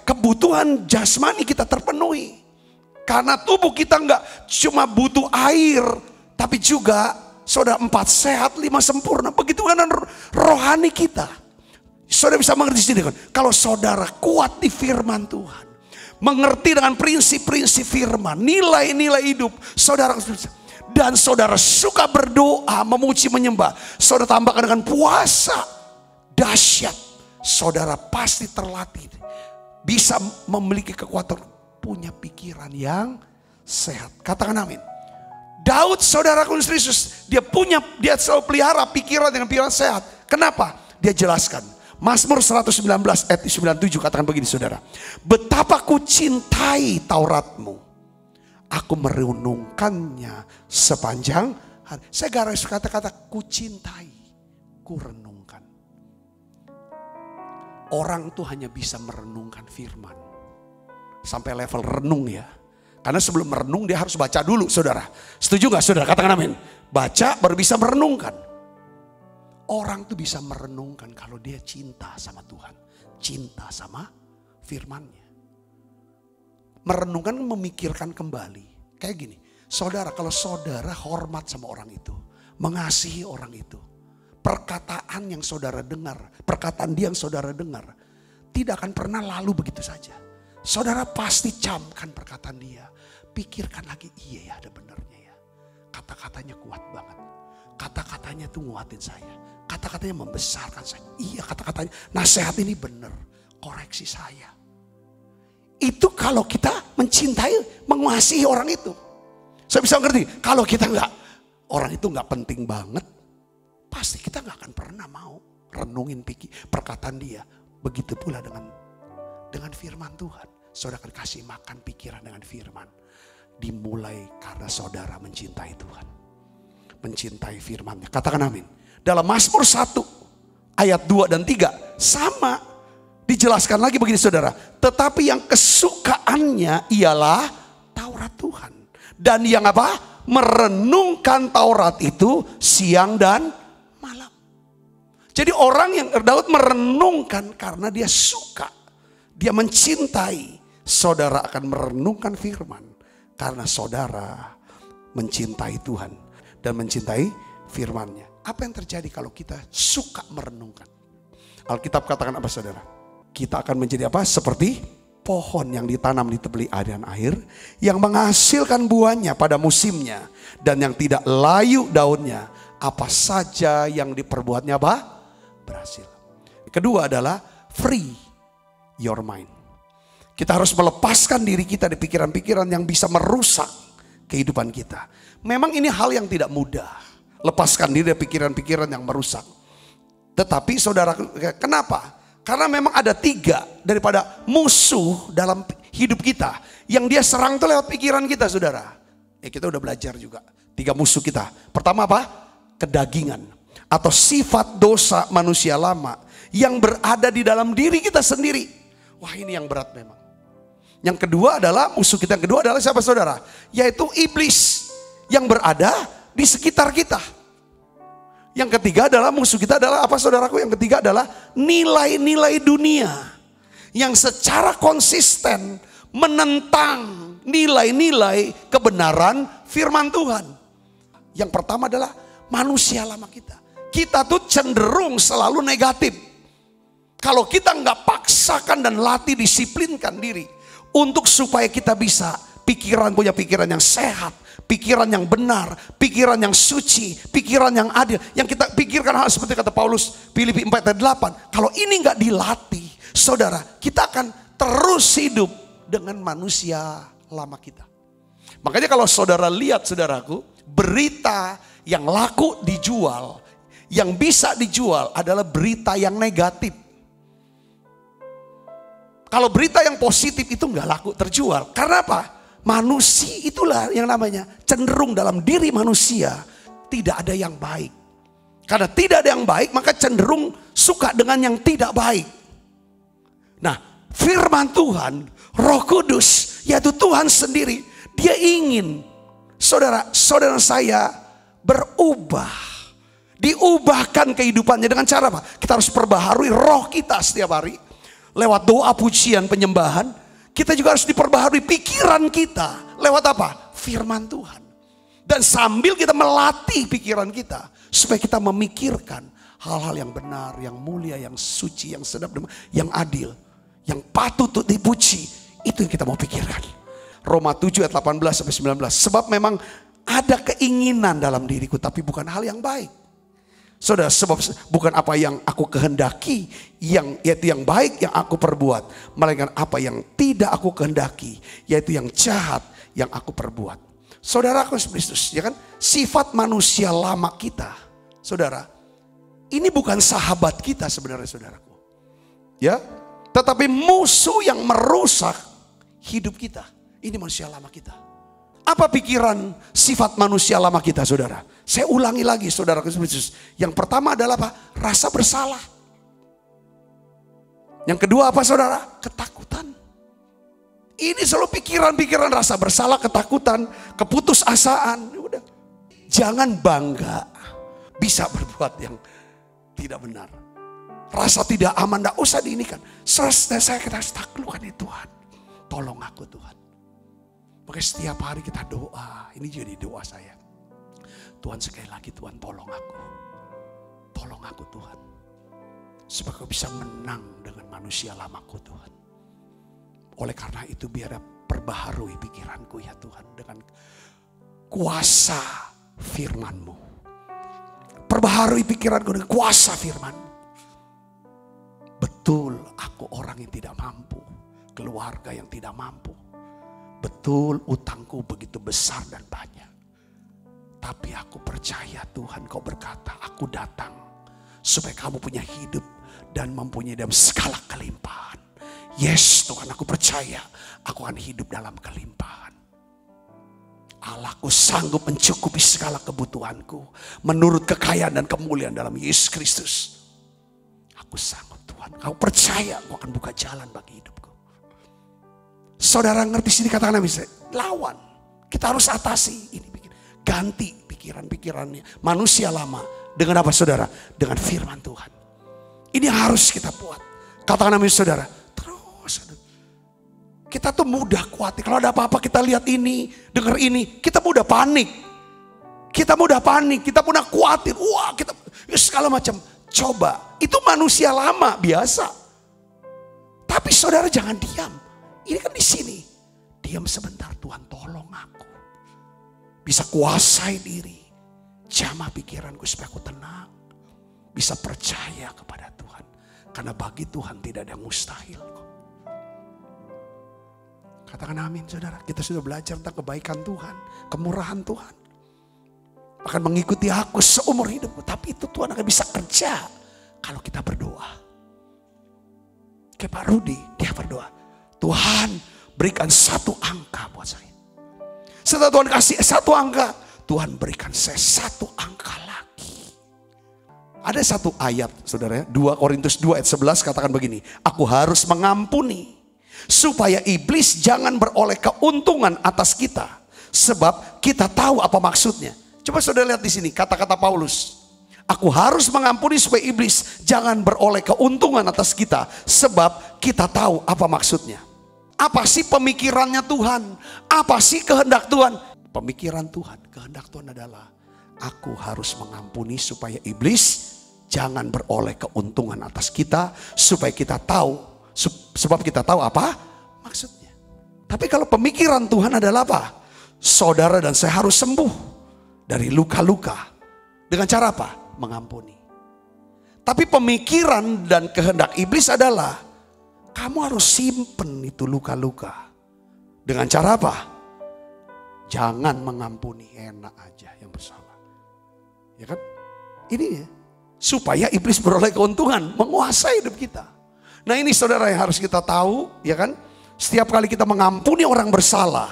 kebutuhan jasmani kita terpenuhi. Karena tubuh kita nggak cuma butuh air, tapi juga saudara 4 sehat 5 sempurna. Begitu kan rohani kita. Saudara bisa mengerti sini kan? Kalau saudara kuat di firman Tuhan, mengerti dengan prinsip-prinsip firman, nilai-nilai hidup, saudara dan saudara suka berdoa, memuji, menyembah, saudara tambahkan dengan puasa, dahsyat, saudara pasti terlatih, bisa memiliki kekuatan, punya pikiran yang sehat. Katakan amin. Daud, saudaraku Kristus, dia selalu pelihara pikiran dengan pikiran sehat. Kenapa? Dia jelaskan. Mazmur 119 ayat 97 katakan begini saudara. Betapa ku cintai Tauratmu, aku merenungkannya sepanjang hari. Saya garis kata-kata ku cintai, ku renungkan. Orang tuh hanya bisa merenungkan firman sampai level renung ya. Karena sebelum merenung dia harus baca dulu saudara. Setuju gak saudara? Katakan amin. Baca baru bisa merenungkan. Orang tuh bisa merenungkan kalau dia cinta sama Tuhan. Cinta sama firman-Nya. Merenungkan memikirkan kembali. Kayak gini. Saudara, kalau saudara hormat sama orang itu. Mengasihi orang itu. Perkataan yang saudara dengar. Perkataan dia yang saudara dengar. Tidak akan pernah lalu begitu saja. Saudara pasti camkan perkataan dia. Pikirkan lagi, iya ya ada benernya ya. Kata-katanya kuat banget. Kata-katanya tuh nguatin saya. Kata-katanya membesarkan saya. Iya kata-katanya, nasihat ini bener. Koreksi saya. Itu kalau kita mencintai, mengasihi orang itu. Saya bisa ngerti, kalau kita enggak, orang itu enggak penting banget. Pasti kita enggak akan pernah mau renungin perkataan dia. Begitu pula dengan firman Tuhan. Saudara akan kasih makan pikiran dengan firman. Dimulai karena saudara mencintai Tuhan. Mencintai firman-Nya. Katakan amin. Dalam Mazmur 1 ayat 2 dan 3 sama dijelaskan lagi begini saudara. Tetapi yang kesukaannya ialah Taurat Tuhan. Dan yang apa? Merenungkan Taurat itu siang dan malam. Jadi orang yang Daud merenungkan karena dia suka. Dia mencintai. Saudara akan merenungkan firman. Karena saudara mencintai Tuhan. Dan mencintai firman-Nya. Apa yang terjadi kalau kita suka merenungkan? Alkitab katakan apa saudara? Kita akan menjadi apa? Seperti pohon yang ditanam di tepi aliran air. Yang menghasilkan buahnya pada musimnya. Dan yang tidak layu daunnya. Apa saja yang diperbuatnya apa? Berhasil. Kedua adalah free your mind. Kita harus melepaskan diri kita di pikiran-pikiran yang bisa merusak kehidupan kita. Memang ini hal yang tidak mudah. Lepaskan diri dari pikiran-pikiran yang merusak. Tetapi saudara, kenapa? Karena memang ada 3 daripada musuh dalam hidup kita. Yang dia serang itu lewat pikiran kita saudara. Kita udah belajar juga. 3 musuh kita. Pertama apa? Kedagingan. Atau sifat dosa manusia lama. Yang berada di dalam diri kita sendiri. Wah ini yang berat memang. Yang kedua adalah, musuh kita yang kedua adalah siapa saudara? Yaitu iblis yang berada di sekitar kita. Yang ketiga adalah musuh kita adalah apa saudaraku? Yang ketiga adalah nilai-nilai dunia. Yang secara konsisten menentang nilai-nilai kebenaran firman Tuhan. Yang pertama adalah manusia lama kita. Kita tuh cenderung selalu negatif. Kalau kita nggak paksakan dan latih disiplinkan diri. Untuk supaya kita bisa punya pikiran yang sehat, pikiran yang benar, pikiran yang suci, pikiran yang adil. Yang kita pikirkan hal seperti kata Paulus Filipi 4 ayat 8. Kalau ini nggak dilatih, saudara, kita akan terus hidup dengan manusia lama kita. Makanya kalau saudara lihat saudaraku, berita yang laku dijual, yang bisa dijual adalah berita yang negatif. Kalau berita yang positif itu nggak laku terjual. Karena apa? Manusia itulah yang namanya cenderung dalam diri manusia tidak ada yang baik. Karena tidak ada yang baik maka cenderung suka dengan yang tidak baik. Nah, firman Tuhan, Roh Kudus, yaitu Tuhan sendiri, dia ingin saudara saya berubah. Diubahkan kehidupannya dengan cara apa? Kita harus perbaharui roh kita setiap hari. Lewat doa, pujian, penyembahan. Kita juga harus diperbaharui pikiran kita. Lewat apa? Firman Tuhan. Dan sambil kita melatih pikiran kita. Supaya kita memikirkan hal-hal yang benar, yang mulia, yang suci, yang sedap, yang adil. Yang patut untuk dipuji. Itu yang kita mau pikirkan. Roma 7 ayat 18-19. Sebab memang ada keinginan dalam diriku, tapi bukan hal yang baik. Saudara, sebab bukan apa yang aku kehendaki, yaitu yang baik yang aku perbuat. Melainkan apa yang tidak aku kehendaki, yaitu yang jahat yang aku perbuat. Saudara Kristus, ya kan? Sifat manusia lama kita, saudara, ini bukan sahabat kita sebenarnya, saudaraku. Ya, tetapi musuh yang merusak hidup kita. Ini manusia lama kita. Apa pikiran sifat manusia lama kita, saudara? Saya ulangi lagi, saudara Kristus. Yang pertama adalah apa? Rasa bersalah. Yang kedua apa, saudara? Ketakutan. Ini selalu pikiran-pikiran rasa bersalah, ketakutan, keputusasaan. Udah. Jangan bangga bisa berbuat yang tidak benar. Rasa tidak aman, tidak usah diinikan. Saya kita harus taklukkan di Tuhan. Tolong aku Tuhan. Maka setiap hari kita doa. Ini jadi doa saya. Tuhan, sekali lagi Tuhan, tolong aku. Tolong aku Tuhan. Supaya aku bisa menang dengan manusia lamaku Tuhan. Oleh karena itu biar perbaharui pikiranku ya Tuhan. Dengan kuasa firman-Mu. Perbaharui pikiranku dengan kuasa firman-Mu. Betul aku orang yang tidak mampu. Keluarga yang tidak mampu. Betul utangku begitu besar dan banyak. Tapi aku percaya Tuhan, Kau berkata, aku datang supaya kamu punya hidup dan mempunyai dalam segala kelimpahan. Yes Tuhan, aku percaya aku akan hidup dalam kelimpahan. Allahku sanggup mencukupi segala kebutuhanku menurut kekayaan dan kemuliaan dalam Yesus Kristus. Aku sanggup Tuhan. Kau percaya Kau akan buka jalan bagi hidupku. Saudara ngerti sini katakan bisa lawan. Kita harus atasi ini. Ganti pikiran-pikirannya manusia lama dengan apa, saudara? Dengan firman Tuhan. Ini harus kita buat. Katakan amin, saudara. Terus kita tuh mudah khawatir. Kalau ada apa-apa kita lihat ini, dengar ini, kita mudah panik. Kita mudah panik, kita mudah khawatir. Wah, kita segala macam. Coba, itu manusia lama biasa. Tapi saudara jangan diam. Ini kan di sini. Diam sebentar, Tuhan tolong aku. Bisa kuasai diri. Jamah pikiranku supaya aku tenang. Bisa percaya kepada Tuhan. Karena bagi Tuhan tidak ada yang mustahil. Katakan amin, saudara. Kita sudah belajar tentang kebaikan Tuhan. Kemurahan Tuhan. Akan mengikuti aku seumur hidupku. Tapi itu Tuhan akan bisa kerja. Kalau kita berdoa. Kayak Pak Rudi, dia berdoa. Tuhan berikan satu angka buat saya. Setelah Tuhan kasih satu angka, Tuhan berikan saya satu angka lagi. Ada satu ayat, saudara, 2 Korintus 2 ayat 11 katakan begini. Aku harus mengampuni supaya iblis jangan beroleh keuntungan atas kita. Sebab kita tahu apa maksudnya. Coba saudara lihat di sini kata-kata Paulus. Aku harus mengampuni supaya iblis jangan beroleh keuntungan atas kita. Sebab kita tahu apa maksudnya. Apa sih pemikirannya Tuhan? Apa sih kehendak Tuhan? Pemikiran Tuhan, kehendak Tuhan adalah aku harus mengampuni supaya iblis jangan beroleh keuntungan atas kita. Supaya kita tahu, sebab kita tahu apa maksudnya. Tapi kalau pemikiran Tuhan adalah apa? Saudara dan saya harus sembuh dari luka-luka. Dengan cara apa? Mengampuni. Tapi pemikiran dan kehendak iblis adalah kamu harus simpen itu luka-luka. Dengan cara apa? Jangan mengampuni, enak aja yang bersalah. Ya kan? Ini ya. Supaya iblis beroleh keuntungan, menguasai hidup kita. Nah ini saudara yang harus kita tahu, ya kan? Setiap kali kita mengampuni orang bersalah,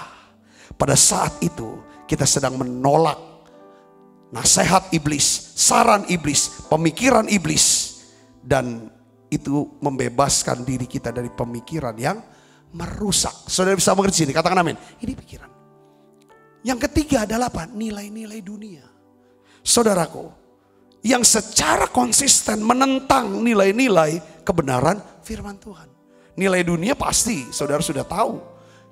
pada saat itu kita sedang menolak nasihat iblis, saran iblis, pemikiran iblis. Dan itu membebaskan diri kita dari pemikiran yang merusak. Saudara bisa mengerti ini, katakan amin. Ini pikiran. Yang ketiga adalah apa? Nilai-nilai dunia. Saudaraku, yang secara konsisten menentang nilai-nilai kebenaran firman Tuhan. Nilai dunia pasti saudara sudah tahu.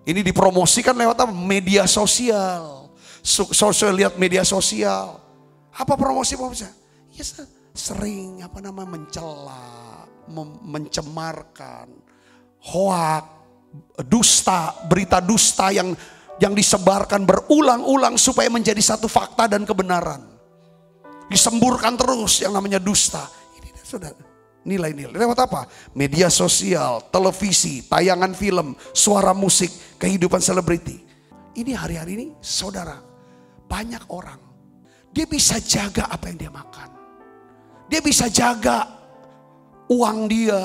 Ini dipromosikan lewat apa? Media sosial. Sosial, lihat media sosial. Apa promosi? Ya sering mencela, mencemarkan, hoak, dusta, berita dusta yang disebarkan berulang-ulang supaya menjadi satu fakta dan kebenaran. Disemburkan terus yang namanya dusta. Ini saudara, nilai-nilai lewat apa? Media sosial, televisi, tayangan film, suara musik, kehidupan selebriti. Ini hari-hari ini saudara, banyak orang dia bisa jaga apa yang dia makan. Dia bisa jaga uang dia,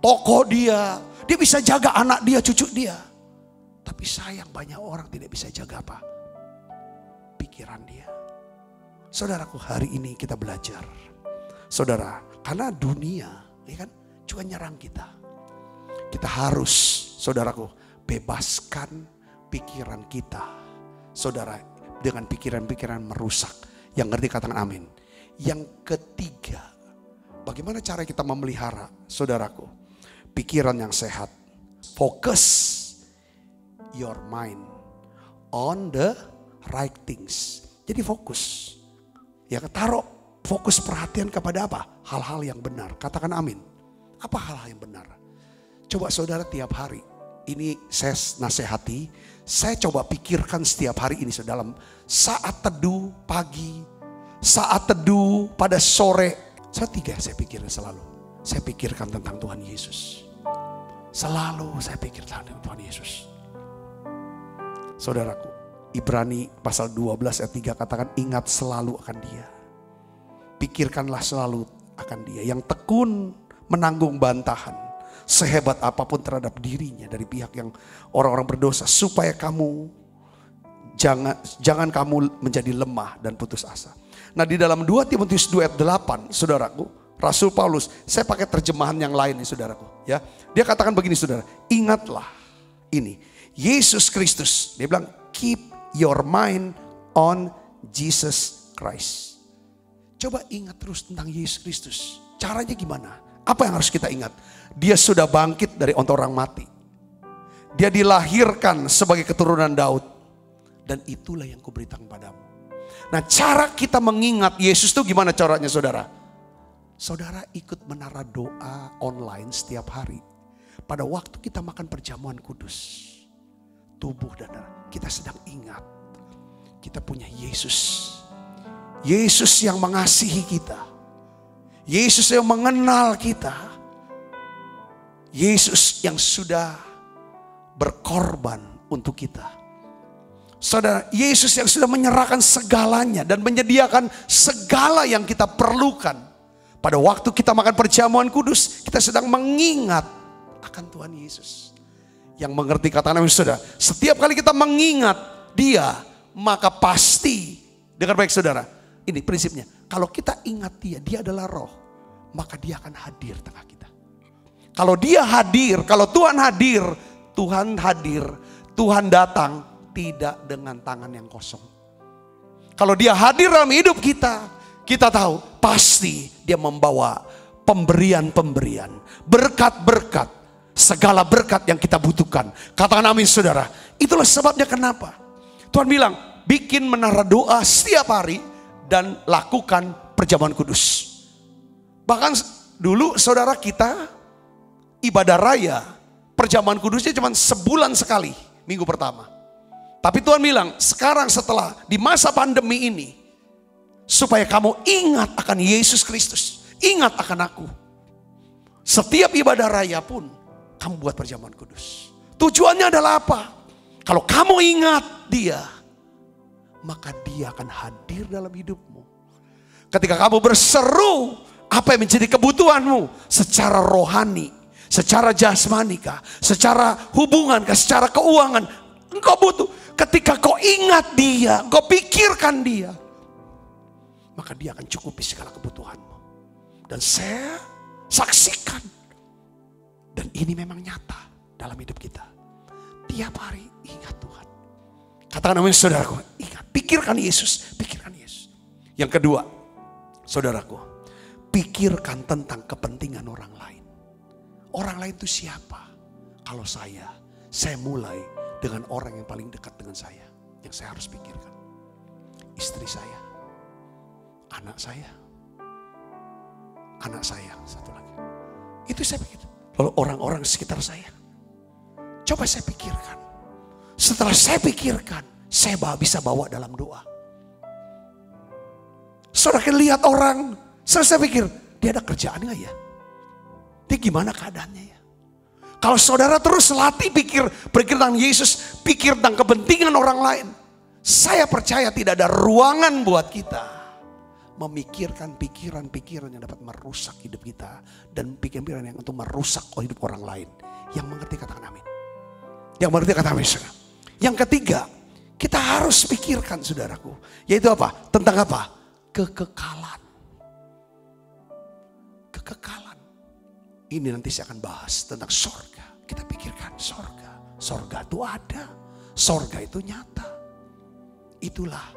toko dia. Dia bisa jaga anak dia, cucu dia. Tapi sayang banyak orang tidak bisa jaga apa? Pikiran dia. Saudaraku, hari ini kita belajar. Saudara, karena dunia ya kan, juga nyerang kita. Kita harus, saudaraku, bebaskan pikiran kita. Saudara, dengan pikiran-pikiran merusak. Yang ngerti katakan amin. Yang ketiga, bagaimana cara kita memelihara, saudaraku, pikiran yang sehat. Focus your mind on the right things. Jadi fokus. Ya, taruh fokus perhatian kepada apa? Hal-hal yang benar. Katakan amin. Apa hal-hal yang benar? Coba saudara tiap hari. Ini saya nasihati. Saya coba pikirkan setiap hari ini dalam saat teduh pagi, saat teduh pada sore. Saya pikirkan selalu. Saya pikirkan tentang Tuhan Yesus. Selalu saya pikirkan tentang Tuhan Yesus. Saudaraku, Ibrani pasal 12 ayat 3 katakan ingat selalu akan Dia. Pikirkanlah selalu akan Dia yang tekun menanggung bantahan. Sehebat apapun terhadap dirinya dari pihak yang orang-orang berdosa. Supaya kamu jangan kamu menjadi lemah dan putus asa. Nah, di dalam 2 Timotius 2 ayat 8 saudaraku, Rasul Paulus, saya pakai terjemahan yang lain nih saudaraku ya. Dia katakan begini saudara, ingatlah ini Yesus Kristus. Dia bilang keep your mind on Jesus Christ. Coba ingat terus tentang Yesus Kristus. Caranya gimana? Apa yang harus kita ingat? Dia sudah bangkit dari orang mati. Dia dilahirkan sebagai keturunan Daud. Dan itulah yang kuberitakan padamu. Nah, cara kita mengingat Yesus itu gimana caranya saudara? Saudara ikut menara doa online setiap hari. Pada waktu kita makan perjamuan kudus. Tubuh dan darah. Kita sedang ingat. Kita punya Yesus. Yesus yang mengasihi kita. Yesus yang mengenal kita. Yesus yang sudah berkorban untuk kita. Saudara, Yesus yang sudah menyerahkan segalanya dan menyediakan segala yang kita perlukan. Pada waktu kita makan perjamuan kudus, kita sedang mengingat akan Tuhan Yesus. Yang mengerti kata-kata saudara, setiap kali kita mengingat Dia, maka pasti, dengar baik saudara, ini prinsipnya, kalau kita ingat Dia, Dia adalah roh, maka Dia akan hadir tengah kita. Kalau Dia hadir, kalau Tuhan hadir, Tuhan datang tidak dengan tangan yang kosong. Kalau Dia hadir dalam hidup kita, kita tahu pasti Dia membawa pemberian-pemberian, berkat-berkat, segala berkat yang kita butuhkan. Katakan amin saudara. Itulah sebabnya kenapa Tuhan bilang, bikin menara doa setiap hari dan lakukan perjamuan kudus. Bahkan dulu saudara kita ibadah raya, perjamuan kudusnya cuma sebulan sekali, minggu pertama. Tapi Tuhan bilang, sekarang setelah di masa pandemi ini, supaya kamu ingat akan Yesus Kristus, ingat akan aku. Setiap ibadah raya pun, kamu buat perjamuan kudus. Tujuannya adalah apa? Kalau kamu ingat Dia, maka Dia akan hadir dalam hidupmu. Ketika kamu berseru, apa yang menjadi kebutuhanmu secara rohani, secara jasmani kah, secara hubungan kah, secara keuangan, Engkau butuh. Ketika kau ingat dia, kau pikirkan dia, maka dia akan cukupi segala kebutuhanmu. Dan saya saksikan. Dan ini memang nyata dalam hidup kita. Tiap hari ingat Tuhan. Katakan amin saudaraku. Ingat, pikirkan Yesus. Pikirkan Yesus. Yang kedua, saudaraku, pikirkan tentang kepentingan orang lain. Orang lain itu siapa? Kalau saya mulai dengan orang yang paling dekat dengan saya. Yang saya harus pikirkan. Istri saya. Anak saya. Anak saya satu lagi. Itu saya pikir. Lalu orang-orang sekitar saya. Coba saya pikirkan. Setelah saya pikirkan, saya bisa bawa dalam doa. Saudara lihat orang, saya pikir, dia ada kerjaan gak ya? Dia gimana keadaannya ya? Kalau saudara terus latih pikir tentang Yesus, pikir tentang kepentingan orang lain. Saya percaya tidak ada ruangan buat kita memikirkan pikiran-pikiran yang dapat merusak hidup kita. Dan pikiran-pikiran yang untuk merusak hidup orang lain. Yang mengerti katakan amin. Yang mengerti katakan amin. Yang ketiga, kita harus pikirkan saudaraku. Yaitu apa? Tentang apa? Kekekalan. Kekekalan. Ini nanti saya akan bahas tentang sorga. Kita pikirkan sorga. Sorga itu ada. Sorga itu nyata. Itulah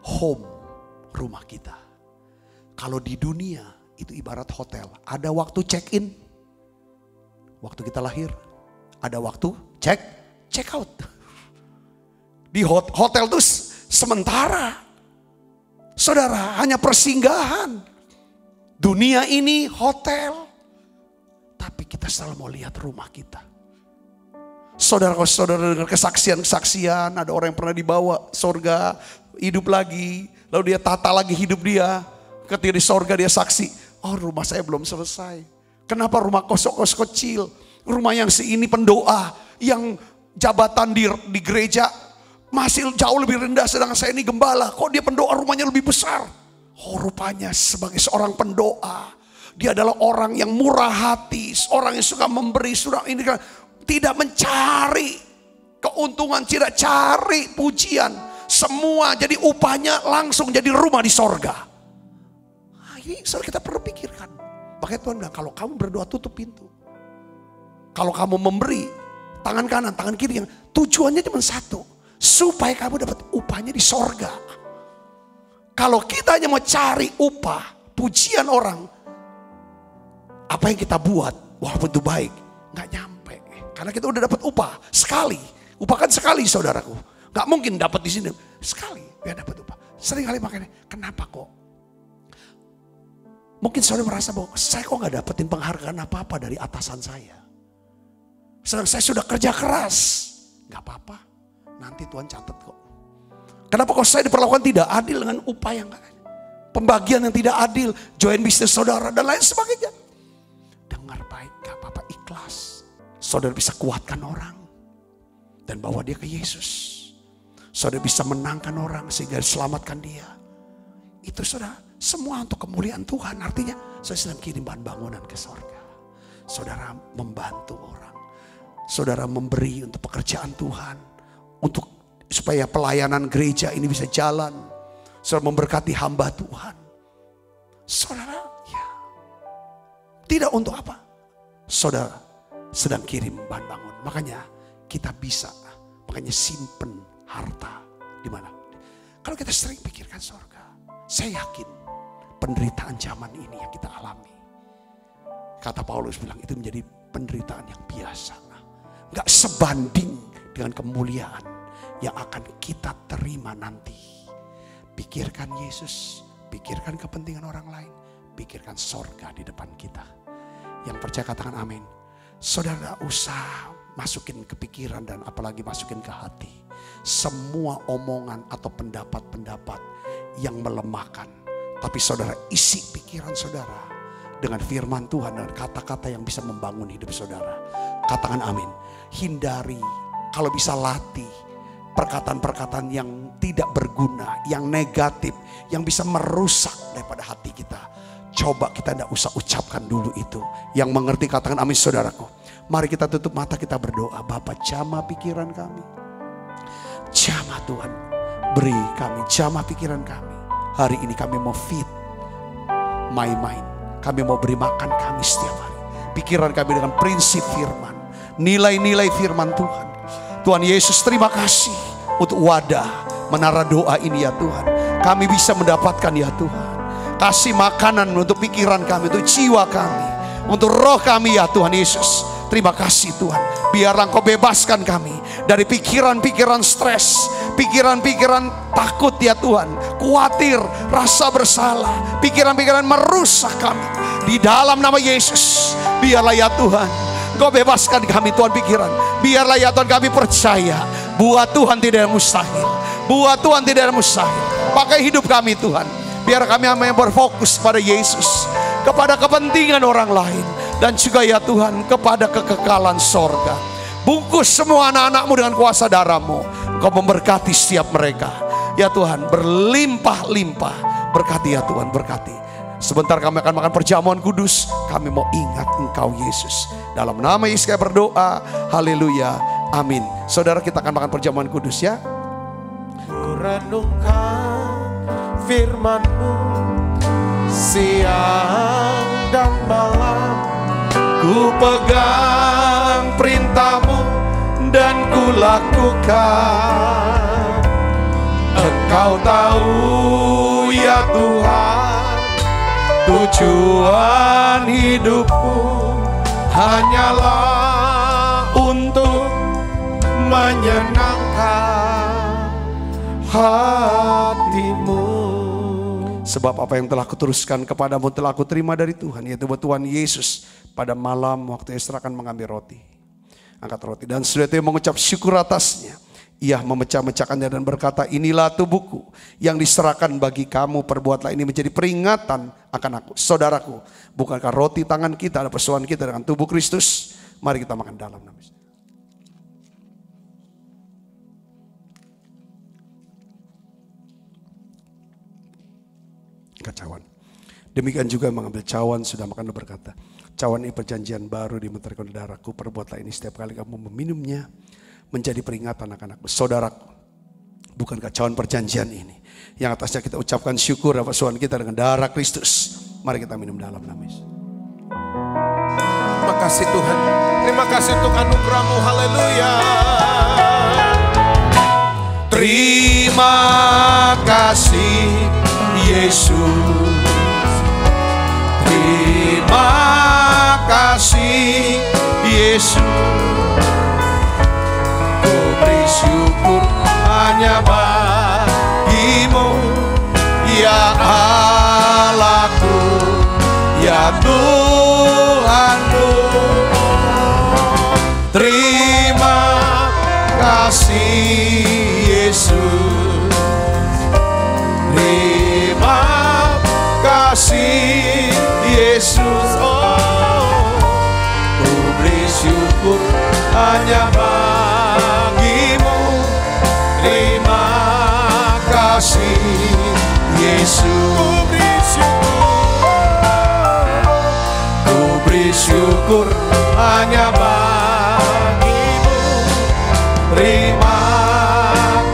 home, rumah kita. Kalau di dunia itu ibarat hotel. Ada waktu check-in. Waktu kita lahir. Ada waktu check out. Di hotel itu sementara. Saudara, hanya persinggahan. Dunia ini hotel. Tapi kita selalu mau lihat rumah kita. Saudara dengar kesaksian, ada orang yang pernah dibawa surga, hidup lagi. Lalu dia tata lagi hidup dia. Ketika di surga dia saksi, oh rumah saya belum selesai. Kenapa rumah kos kecil? Rumah yang ini pendoa, yang jabatan di gereja masih jauh lebih rendah, sedangkan saya ini gembala. Kok dia pendoa rumahnya lebih besar? Oh rupanya sebagai seorang pendoa, dia adalah orang yang murah hati, orang yang suka memberi, ini kan tidak mencari keuntungan, tidak cari pujian. Semua jadi upahnya langsung jadi rumah di sorga. Ini saudara kita perlu pikirkan. Makanya Tuhan bilang, kalau kamu berdoa tutup pintu. Kalau kamu memberi, tangan kanan, tangan kiri. Tujuannya cuma satu. Supaya kamu dapat upahnya di sorga. Kalau kita hanya mau cari upah, pujian orang. Apa yang kita buat, walaupun itu baik, gak nyampe. Karena kita udah dapat upah sekali. Upah kan sekali saudaraku. Gak mungkin dapat di sini. Sekali biar dapat upah. Sering kali makanya, kenapa kok? Mungkin saudara merasa bahwa saya kok gak dapetin penghargaan apa-apa dari atasan saya. Sedang saya sudah kerja keras. Gak apa-apa, nanti Tuhan catat kok. Kenapa kok saya diperlakukan tidak adil dengan upah yang gak ada? Pembagian yang tidak adil, join bisnis saudara dan lain sebagainya. Dengar baik, gak apa-apa, ikhlas. Saudara bisa kuatkan orang dan bawa dia ke Yesus. Saudara bisa menangkan orang sehingga selamatkan dia. Itu saudara, semua untuk kemuliaan Tuhan. Artinya saya sedang kirim bahan bangunan ke sorga. Saudara membantu orang. Saudara memberi untuk pekerjaan Tuhan. Untuk supaya pelayanan gereja ini bisa jalan. Saudara memberkati hamba Tuhan. Saudara, ya. Tidak untuk apa? Saudara sedang kirim bahan bangun. Makanya kita bisa. Makanya simpen harta. Di mana? Kalau kita sering pikirkan sorga. Saya yakin penderitaan zaman ini yang kita alami. Kata Paulus bilang itu menjadi penderitaan yang biasa. Gak sebanding dengan kemuliaan yang akan kita terima nanti. Pikirkan Yesus, pikirkan kepentingan orang lain, pikirkan sorga di depan kita. Yang percaya katakan amin. Saudara usah masukin ke pikiran dan apalagi masukin ke hati. Semua omongan atau pendapat-pendapat yang melemahkan. Tapi saudara isi pikiran saudara dengan firman Tuhan dan kata-kata yang bisa membangun hidup saudara. Katakan amin. Hindari, kalau bisa latih perkataan-perkataan yang tidak berguna, yang negatif, yang bisa merusak daripada hati kita. Coba kita tidak usah ucapkan dulu itu. Yang mengerti katakan amin saudaraku. Mari kita tutup mata, kita berdoa. Bapa, jamah pikiran kami. Jamah Tuhan, beri kami, jamah pikiran kami. Hari ini kami mau feed my mind. Kami mau beri makan kami setiap hari. Pikiran kami dengan prinsip firman, nilai-nilai firman Tuhan. Tuhan Yesus, terima kasih untuk wadah menara doa ini ya Tuhan. Kami bisa mendapatkan ya Tuhan. Kasih makanan untuk pikiran kami, untuk jiwa kami, untuk roh kami ya Tuhan Yesus. Terima kasih Tuhan. Biarlah Engkau bebaskan kami dari pikiran-pikiran stres, pikiran-pikiran takut ya Tuhan, khawatir, rasa bersalah, pikiran-pikiran merusak kami. Di dalam nama Yesus, biarlah ya Tuhan Engkau bebaskan kami Tuhan pikiran. Biarlah ya Tuhan kami percaya, buat Tuhan tidak ada mustahil. Buat Tuhan tidak ada mustahil. Pakai hidup kami Tuhan. Biar kami hanya berfokus pada Yesus, kepada kepentingan orang lain, dan juga ya Tuhan kepada kekekalan sorga. Bungkus semua anak-anak-Mu dengan kuasa darah-Mu. Engkau memberkati setiap mereka ya Tuhan, berlimpah-limpah. Berkati ya Tuhan, berkati. Sebentar kami akan makan perjamuan kudus. Kami mau ingat Engkau Yesus. Dalam nama Yesus kami berdoa. Haleluya, amin. Saudara, kita akan makan perjamuan kudus ya. Ku renungkan firman-Mu siang dan malam, ku pegang perintah-Mu dan ku lakukan. Engkau tahu ya Tuhan, tujuan hidupku hanyalah untuk menyenangkan hati-Mu. Sebab apa yang telah kuteruskan kepadamu telah aku terima dari Tuhan, yaitu bahwa Tuhan Yesus pada malam waktu Esra akan mengambil roti, angkat roti, dan sudah itu mengucap syukur atasnya, ia memecah-mecahkannya dan berkata, inilah tubuhku yang diserahkan bagi kamu, perbuatlah ini menjadi peringatan akan aku. Saudaraku, bukankah roti tangan kita ada persoalan kita dengan tubuh Kristus? Mari kita makan dalam nama Yesus. Cawan. Demikian juga mengambil cawan, sudah makan dan berkata, cawan ini perjanjian baru dimeteraikan darahku, perbuatlah ini setiap kali kamu meminumnya menjadi peringatan akan aku. Saudaraku, bukankah cawan perjanjian ini yang atasnya kita ucapkan syukur atas Tuhan kita dengan darah Kristus? Mari kita minum dalam nama Yesus. Terima kasih Tuhan, terima kasih untuk anugerah-Mu. Haleluya. Terima kasih Yesus, terima kasih Yesus, ku beri syukur hanya bagi-Mu ya Allahku, ya Tuhanku. Terima kasih Yesus, terima kasih Yesus, oh, ku beri syukur hanya bagi-Mu. Terima kasih Yesus, ku beri syukur hanya bagi-Mu. Terima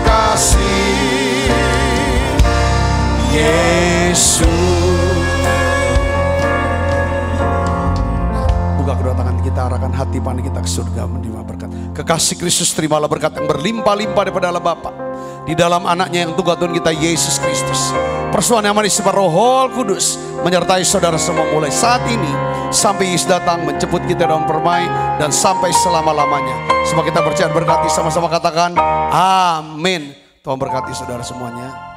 kasih Yesus. Buka kedua tangan kita, arahkan hati pandang kita ke surga menerima berkat. Kekasih Kristus, terimalah berkat yang berlimpah-limpah daripada Allah Bapa di dalam anaknya yang tunggal Tuhan kita Yesus Kristus. Persekutuan yang manis Roh Kudus menyertai saudara semua mulai saat ini sampai Yesus datang menjemput kita dalam permai dan sampai selama-lamanya. Semua kita percaya berkati, sama-sama katakan amin. Tuhan berkati saudara semuanya.